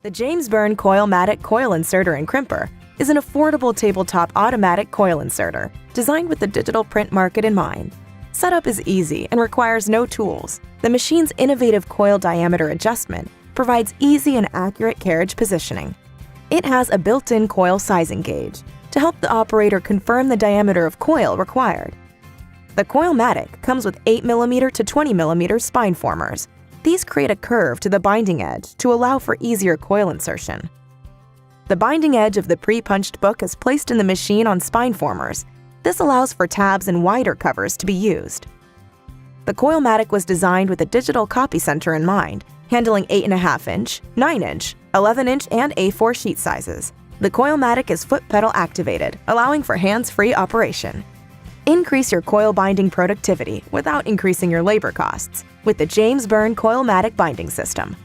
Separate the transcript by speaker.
Speaker 1: The James Byrne Koilmatic coil inserter and crimper is an affordable tabletop automatic coil inserter designed with the digital print market in mind. Setup is easy and requires no tools. The machine's innovative coil diameter adjustment provides easy and accurate carriage positioning. It has a built-in coil sizing gauge to help the operator confirm the diameter of coil required. The Koilmatic comes with 8mm to 20mm spine formers. These create a curve to the binding edge to allow for easier coil insertion. The binding edge of the pre-punched book is placed in the machine on spine formers. This allows for tabs and wider covers to be used. The Koilmatic was designed with a digital copy center in mind, handling 8.5-inch, 9-inch, 11-inch, and A4 sheet sizes. The Koilmatic is foot pedal activated, allowing for hands-free operation. Increase your coil binding productivity without increasing your labor costs with the James Byrne Koilmatic binding system.